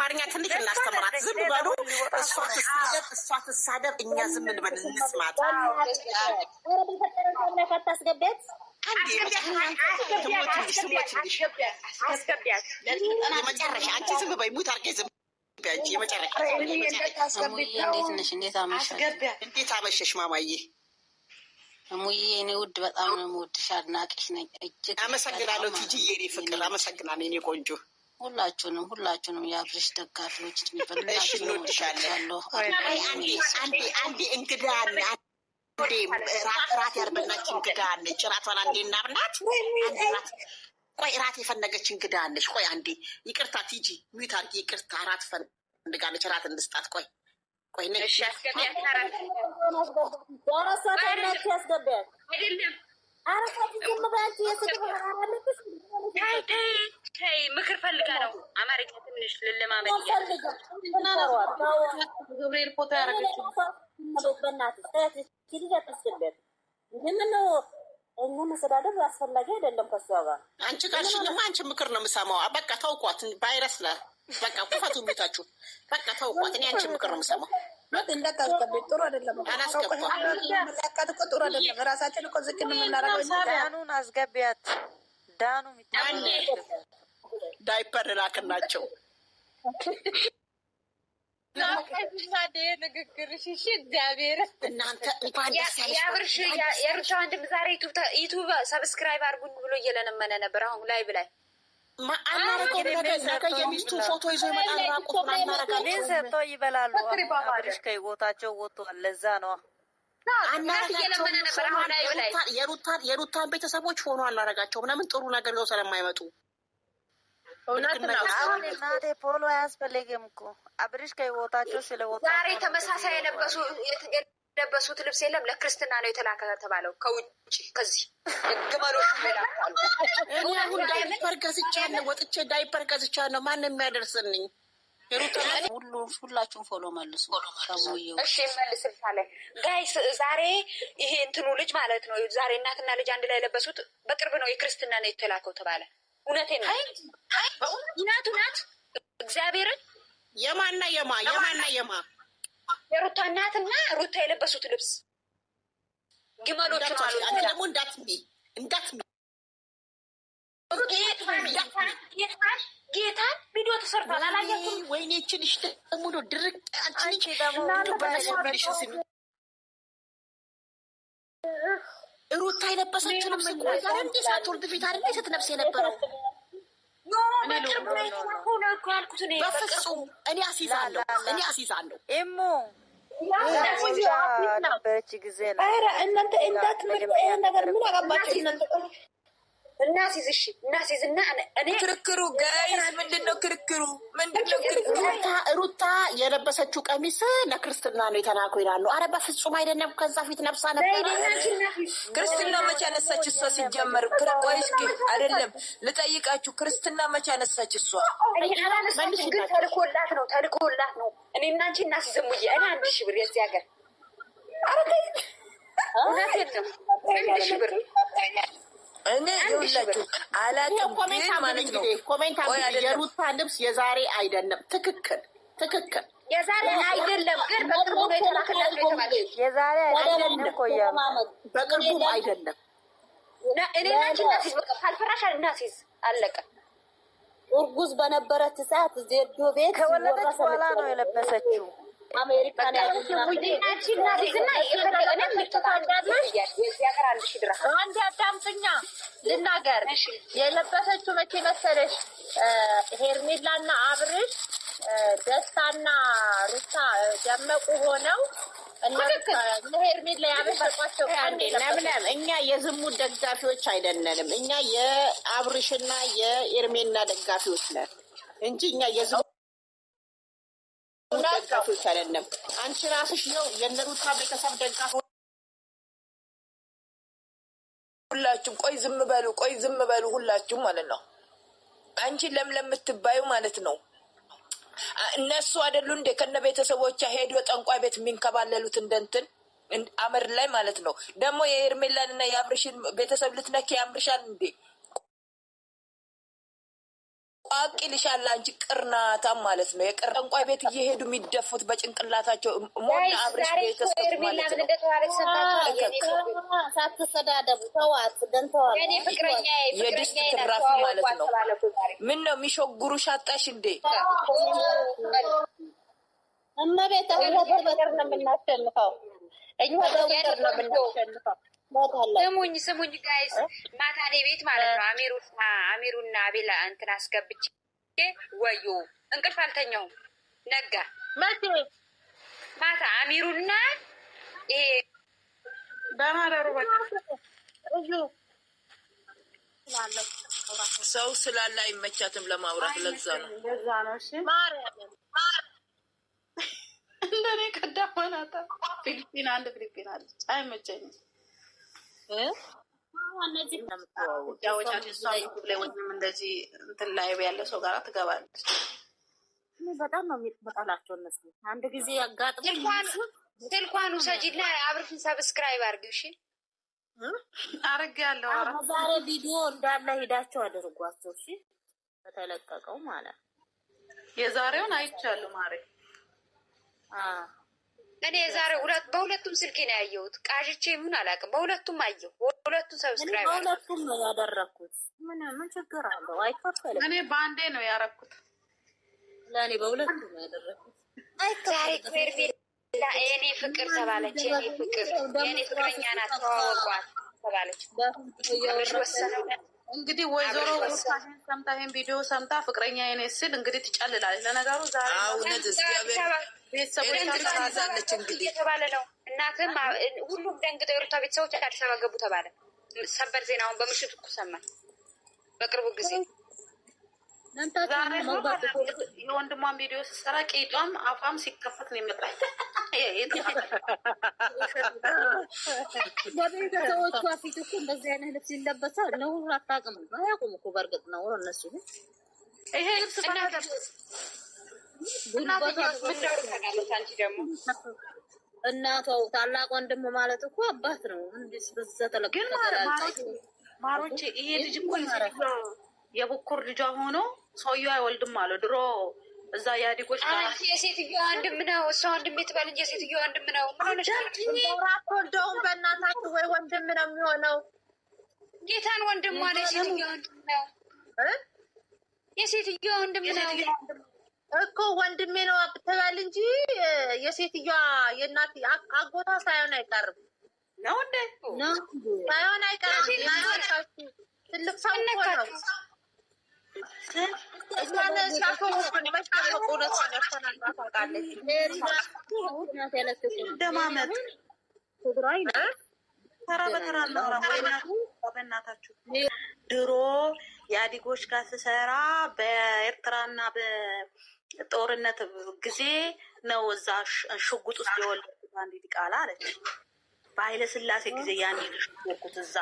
አማርኛ ትንሽ እናስተምራት። ዝም በሉ። እሷ ትሳደብ፣ እኛ ዝም እንበል እንስማት። የመጨረሻ አንቺ ዝም በይ። ሙት አድርጌ ዝም በይ። የመጨረሻ እንዴት አመሸሽ ማማዬ? እሙዬ እኔ ውድ በጣም ነው የምወድሽ፣ አድናቂሽ ነኝ። እጅግ አመሰግናለሁ ቲጂዬ፣ እኔ ፍቅር አመሰግናለሁ። እኔ ቆንጆ ሁላችሁንም የአብርሽ ደጋፊዎች እንወድሻለን። አንዴ እንግዳ አለ፣ አንዴ ራት ያርበናች እንግዳ አለች። ራቷን አንዴ እናብላት። ቆይ ራት የፈለገች እንግዳ አለች። ቆይ አንዴ ይቅርታ ቲጂ ሚዩት አድርጊ። ይቅርታ ራት ፈልጋለች። ራት እንስጣት። ቆይ ምክር ፈልጋ ነው። አማርኛ ትንሽ ልለማመድ ገብርኤል ፎቶ ያደረገችው እኛ መሰዳደብ አስፈላጊ አይደለም። ከሷ ጋር አንቺ ካልሽኝማ አንቺ ምክር ነው የምሰማው። በቃ ተውኳት። ቫይረስ ነ በቃ ኩፈቱ ቤታችሁ። በቃ ተውኳት። እኔ አንቺ ምክር ነው የምሰማው። እንዳታስገቢት ጥሩ አይደለም። መለካት እኮ ጥሩ አይደለም። ራሳችን እኮ ዝቅ የምናደርገው ዳኑን አስገቢያት። ዳኑ ዳይፐር ላክናቸው። ንግግርሽ እሺ። እግዚአብሔር እናንተ የአብርሽ የሩታ ወንድም ዛሬ ዩቱብ ሰብስክራይብ አድርጉኝ ብሎ እየለመነ ነበር። አሁን ላይ ብላይ ነገ የሚስቱን ፎቶ ይዞ ይመጣል። ራቁቱን አናረጋለን ሰጥተው ይበላሉ። አብርሽ ከህይወታቸው ወጥቷል። ለዛ ነው የሩታን ቤተሰቦች ሆኖ አናረጋቸውም። ለምን ጥሩ ነገር ይዘው ስለማይመጡ። አሁን እናቴ ፖሎ አያስፈልግም እኮ አብርሽ ከህይወታቸው ስለወጣ ዛሬ ተመሳሳይ የለበሱት ልብስ የለም። ለክርስትና ነው የተላከ ተባለው ከውጭ ከዚህ ግመሎች ይላሉ። እኔ አሁን ዳይፐር ገዝቻለሁ፣ ወጥቼ ዳይፐር ገዝቻለሁ። ማን የሚያደርስልኝ? ሁላችሁም ፎሎ መልሱ። እሺ መልስልሻለሁ። ጋይስ ዛሬ ይሄ እንትኑ ልጅ ማለት ነው ዛሬ እናትና ልጅ አንድ ላይ የለበሱት በቅርብ ነው የክርስትና ነው የተላከው ተባለ። እውነቴን ነው። እውነት እግዚአብሔርን የማና የማ የሩታ እናትና ሩታ የለበሱት ልብስ ግመሎቹ ማለት ነው። ደግሞ እንዳትሚ ጌታን ቪዲዮ ተሰርቷል። አላየኩም። ወይኔ እችልሽ ደግሞ ነው ድርቅ አንቺ ሩታ የለበሰችው ልብስ እኮ ዛሬ እንዴ ሳትወርድ ፊት አይደል ስትለብስ የነበረው? በፍጹም እኔ አሲዛለሁ እሙ ነበረች ጊዜ ነው። እናንተ እንዳትመጡ ይሄን ነገር ምን አገባችሁ እናንተ? እናሲዝና እኔ ክርክሩ ጋይስ ምንድነው ክርክሩ? ሩታ የለበሰችው ቀሚስ ለክርስትና ነው የተላከው ይላሉ። አረ በፍጹም አይደለም። ከዛ ፊት ነብሳ ነበር። ክርስትና መቼ አነሳች እሷ? ሲጀመር ወይስ አይደለም? ልጠይቃችሁ፣ ክርስትና መቼ አነሳች እሷ? ግን ተልኮላት ነው። እኔ እና አንቺ እናሲዝሙዬ እኔ 1000 ብር የዚህ ሀገር እውነት የለም 1000 ብር እኔ ይኸውላችሁ አላውቅም ግን ማለት ነው። ኮሜንት የሩታ ልብስ የዛሬ አይደለም። ትክክል የዛሬ አይደለም ግን በቅርቡ ነው የተላከላት ነው የተባለው። የዛሬ አይደለም ቆያ በቅርቡ አይደለም። እኔ አንቺ እናሲዝ በቃ ካልፈራሽ እናሲዝ አለቀ። እርጉዝ በነበረች ሰዓት ዜዶ ቤት ከወለደች በኋላ ነው የለበሰችው። አሜሪካ ነው ያለችው። አንድ አዳምጥኛ ልናገር። የለበሰችው መቼ መሰለሽ? ሄርሜላና አብርሽ ደስታና ሩታ ደመቁ ሆነው ሄርሜላ ያበሰቋቸው ለምለም። እኛ የዝሙት ደጋፊዎች አይደለንም። እኛ የአብርሽና የኤርሜላ ደጋፊዎች ነን እንጂ እኛ የዝሙት ደጋፊዎች አይደለም። አንቺ ራስሽ ነው የነሩታ ቤተሰብ ደጋፊ። ሁላችሁም ቆይ ዝም በሉ ሁላችሁም ማለት ነው። አንቺ ለምለም የምትባዩ ማለት ነው። እነሱ አይደሉ እንደ ከነ ቤተሰቦቿ ሄዶ ጠንቋይ ቤት የሚንከባለሉት እንደንትን አመር ላይ ማለት ነው። ደግሞ የሄርሜላንና የአብርሽን ቤተሰብ ልትነኪ ያምርሻል እንዴ? አቅልሻል አንቺ ቅርናታም ማለት ነው። የቅር ጠንቋይ ቤት እየሄዱ የሚደፉት በጭንቅላታቸው ሞና አብረሽ ቤተሰብ ማለት ነው። ሳትሰዳደቡ ተዋት፣ ደንተዋል። የድስት ትራፊ ማለት ነው። ምን ነው የሚሾጉሩሽ? አጣሽ እንዴ? እመቤት በፍቅር ነው የምናሸንፈው። እኛ በፍቅር ነው የምናሸንፈው። ስሙኝ ጋይስ፣ ማታ እኔ ቤት ማለት ነው አሚሩና አቤላ እንትን አስገብቼ ወዮ እንቅልፍ አልተኛውም። ነጋ መቼ ማታ አሚሩና ይሄ በማደሩ ሰው ስላለ አይመቻትም ለማውራት። ለዛ ነው እንደኔ ቀዳማናታ ፊሊፒን አንድ ፊሊፒን አለች። አይመቸኝም። እነዚህ ጫወቻችን እሷ ምግብ ላይ ወይም እንደዚህ እንትን ላይ ያለ ሰው ጋር ትገባለች። በጣም ነው የሚበጣላቸው እነሱ። አንድ ጊዜ ያጋጥሙ ስልኳን ውሰጂና አብርሽን ሰብስክራይብ አድርጊው። እሺ አድርጌያለሁ። ዛሬ ቪዲዮ እንዳለ ሄዳቸው አድርጓቸው። እሺ በተለቀቀው ማለት የዛሬውን አይቻለሁ ማሬ። እኔ የዛሬ በሁለቱም ስልኬ ነው ያየሁት። ቃዥቼ ምን አላውቅም። በሁለቱም አየሁ። በሁለቱም ሰብስክራይብ በሁለቱም ነው ያደረኩት። ምን ችግር አለው? አይከፈልም። እኔ በአንዴ ነው ያደረኩት። ለእኔ በሁለቱም ነው ያደረኩት። ዛሬ ክዌርቤላ የኔ ፍቅር ተባለች። የኔ ፍቅረኛ ናት ተዋወቋት ተባለች። እንግዲህ ወይዘሮ ሰምታ ይሄን ቪዲዮ ሰምታ ፍቅረኛ የኔ ስል እንግዲህ ትጨልላለች። ለነገሩ ዛሬ እውነት እግዚአብሔር ቤተሰቦች ታዛለች እንግዲህ የተባለ ነው። እናትም ሁሉም ደንግጠው የሩታ ቤተሰቦች አዲስ አበባ ገቡ ተባለ። ሰበር ዜናውን በምሽቱ እኮ ሰማን በቅርቡ ጊዜ። የወንድሟን ቪዲዮ ስትሰራ ቄጧም አፏም ሲከፈት ነው የመጣ በቤተሰቦቿ ፊት እኮ እንደዚህ አይነት ልብስ ይለበሳል። ነውር አታውቅም። አያውቁም እኮ በእርግጥ ነውር እነሱ ይሄ ልብስ እናቷ ታላቅ ወንድም ማለት እኮ አባት ነው። ግን ማሮቼ ይሄ ልጅ እኮ የበኩር ልጇ ሆኖ ሰውዬው አይወልድም አለ ድሮ እዛ የአዲጎች የሴትዮዋ ወንድም ነው። እሷ ወንድም ትበል እንጂ የሴትዮዋ ወንድም ነው። ወልደውም በእናታችሁ ወይ ወንድም ነው የሚሆነው። ጌታን ወንድም ሆነ የሴትዮዋ ወንድም ነው። የሴትዮዋ ወንድም ነው እኮ ወንድሜ ነው ትበል እንጂ የሴትዮዋ የእናት አጎቷ ሳይሆን አይቀርም ነው እንዴ? ሳይሆን አይቀርም። ትልቅ ሰው እኮ ነው። ደማመት ተራ በተራ በእናታችሁ ድሮ የአዲጎች ጋር ስሰራ በኤርትራና በጦርነት ጊዜ ነው እዛ ሽጉጥ ውስጥ የወለድኩት አንድ ዲቃላ አለች። በኃይለ ስላሴ ጊዜ ያን ልጅ እዛ